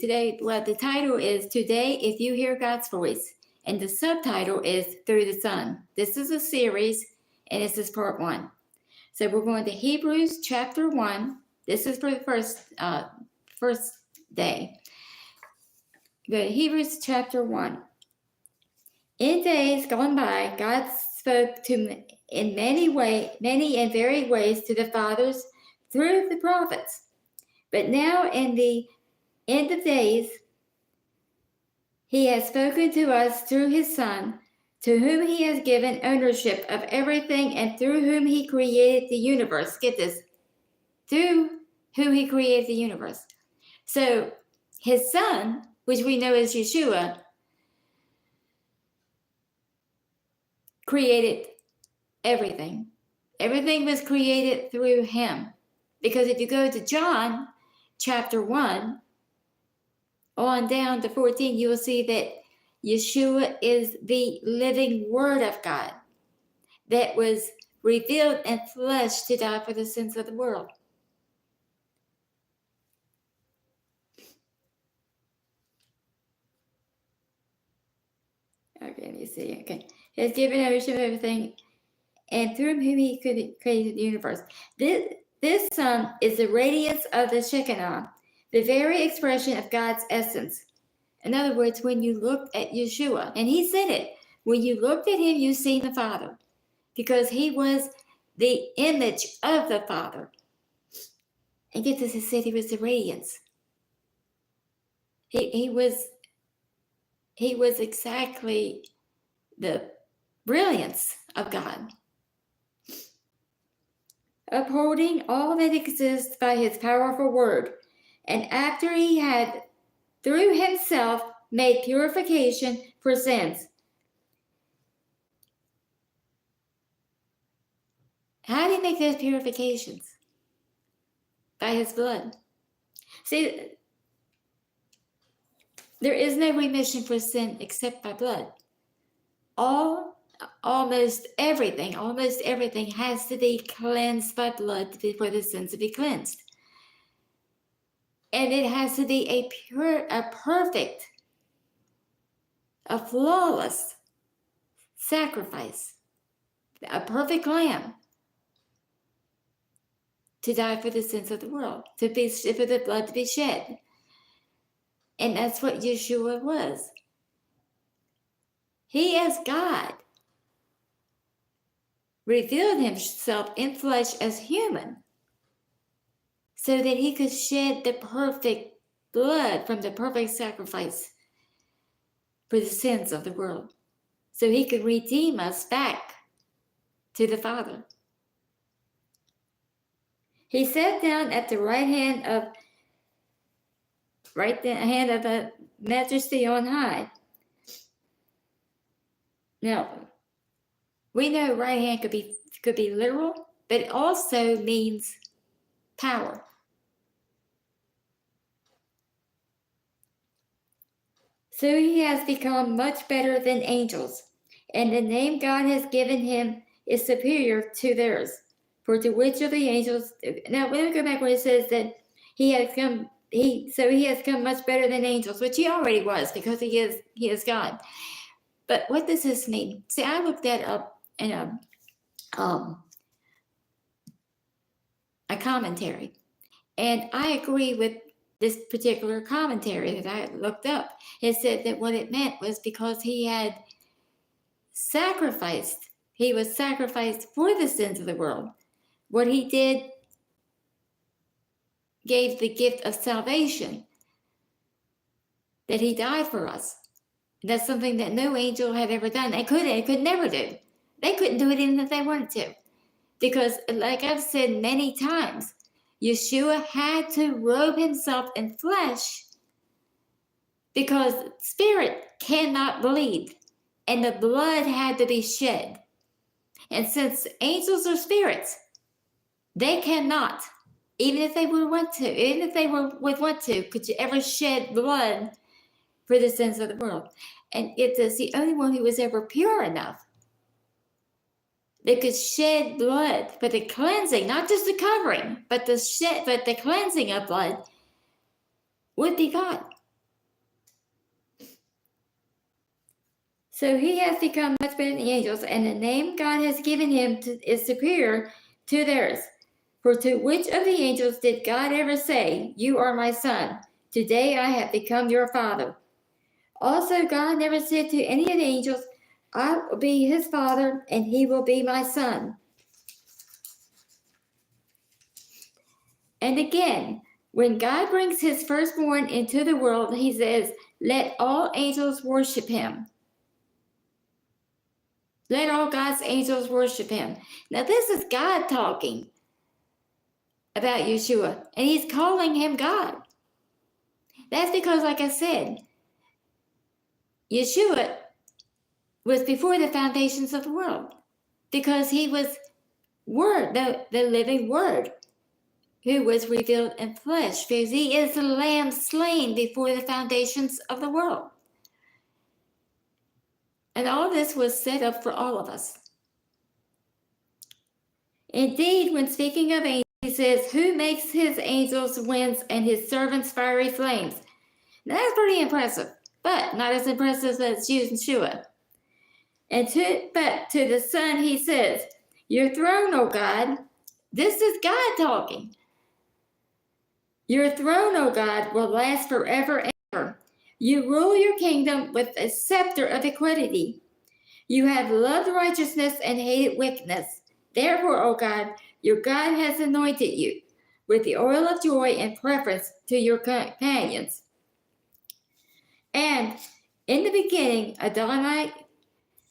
Today, well, the title is Today If You Hear God's Voice, and the subtitle is Through the Son. This is a series, and this is part 1. So we're going to Hebrews chapter 1. This is for the first day. Go to Hebrews chapter 1. In days gone by, God spoke in many and varied ways to the fathers through the prophets. But now in the end of days, He has spoken to us through His Son, to whom He has given ownership of everything and through whom He created the universe. Get this. Through whom He created the universe. So His Son, which we know as Yeshua, created everything. Everything was created through Him. Because if you go to John chapter 1, on down to 14, you will see that Yeshua is the living Word of God that was revealed in flesh to die for the sins of the world. Okay, let me see. Okay. He has given ownership of everything, and through whom He created the universe. This Son is the radiance of the Shekinah, the very expression of God's essence. In other words, when you looked at Yeshua, and He said it, when you looked at Him, you seen the Father, because He was the image of the Father. And get this, He said He was the radiance. He was exactly the brilliance of God, upholding all that exists by His powerful word. And after He had through Himself made purification for sins. How did He make those purifications? By His blood. See, there is no remission for sin except by blood. Almost everything has to be cleansed by blood for the sins to be cleansed. And it has to be a perfect, a flawless sacrifice, a perfect lamb to die for the sins of the world, for the blood to be shed. And that's what Yeshua was. He, as God, revealed Himself in flesh as human so that He could shed the perfect blood from the perfect sacrifice for the sins of the world, so He could redeem us back to the Father. He sat down at the right hand of the Majesty on high. Now, we know right hand could be literal, but it also means power. So He has become much better than angels, and the name God has given Him is superior to theirs. For to which of the angels? Now, let me go back where it says that He has come much better than angels, which He already was, because He is God. But what does this mean? See, I looked that up in a commentary, and I agree with this particular commentary that I looked up. It said that what it meant was because He had sacrificed. He was sacrificed for the sins of the world. What He did gave the gift of salvation, that He died for us. That's something that no angel had ever done. They could never do. They couldn't do it even if they wanted to. Because, like I've said many times, Yeshua had to robe Himself in flesh because spirit cannot bleed, and the blood had to be shed. And since angels are spirits, they cannot, even if they would want to, could you ever shed blood for the sins of the world? And it is the only one who was ever pure enough that could shed blood for the cleansing, not just the covering, but the cleansing of blood would be God. So he has become much better than the angels, and the name God has given him is superior to theirs. For to which of the angels did God ever say, "You are my son, today I have become your father"? Also, God never said to any of the angels, "I will be his father, and he will be my son." And again, when God brings his firstborn into the world, he says, "Let all angels worship him." Let all God's angels worship him. Now, this is God talking about Yeshua, and he's calling him God. That's because, like I said, Yeshua was before the foundations of the world, because he was Word, the living Word, who was revealed in flesh, because he is the Lamb slain before the foundations of the world. And all this was set up for all of us. Indeed, when speaking of angels, he says, "Who makes his angels winds and his servants fiery flames?" Now, that's pretty impressive, but not as impressive as Yeshua. But to the Son, he says, "Your throne, O God," this is God talking. "Your throne, O God, will last forever and ever. You rule your kingdom with a scepter of equity. You have loved righteousness and hated wickedness. Therefore, O God, your God has anointed you with the oil of joy in preference to your companions." And in the beginning, Adonai,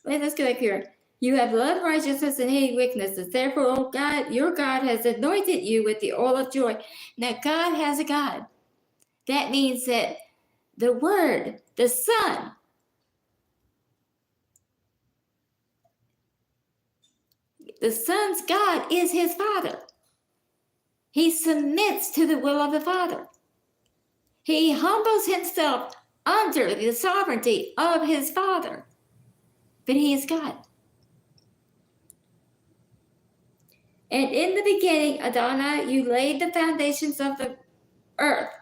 let's go back here. "You have loved righteousness and hated wickedness. Therefore, O God, your God has anointed you with the oil of joy." Now, God has a God. That means that the Word, the Son, the Son's God is his Father. He submits to the will of the Father. He humbles himself under the sovereignty of his Father. But he is God. "And in the beginning, Adonai, you laid the foundations of the earth.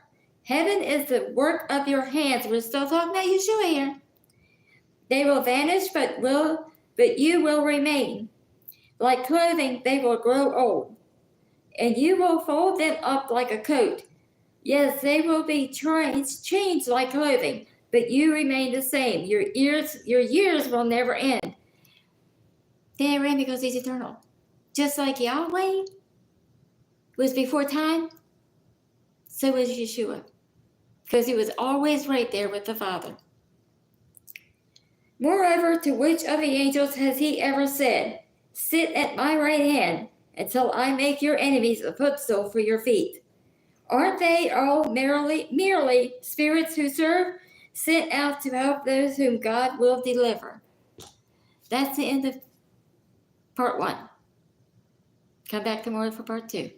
Heaven is the work of your hands." We're still talking about Yeshua here. "They will vanish, but you will remain. Like clothing, they will grow old, and you will fold them up like a coat. Yes, they will be changed like clothing, but you remain the same. Your years will never end." They never end because he's eternal. Just like Yahweh was before time, so was Yeshua, because he was always right there with the Father. "Moreover, to which of the angels has he ever said, 'Sit at my right hand until I make your enemies a footstool for your feet'? Aren't they all merely spirits who serve, sent out to help those whom God will deliver?" That's the end of part 1. Come back tomorrow for part 2.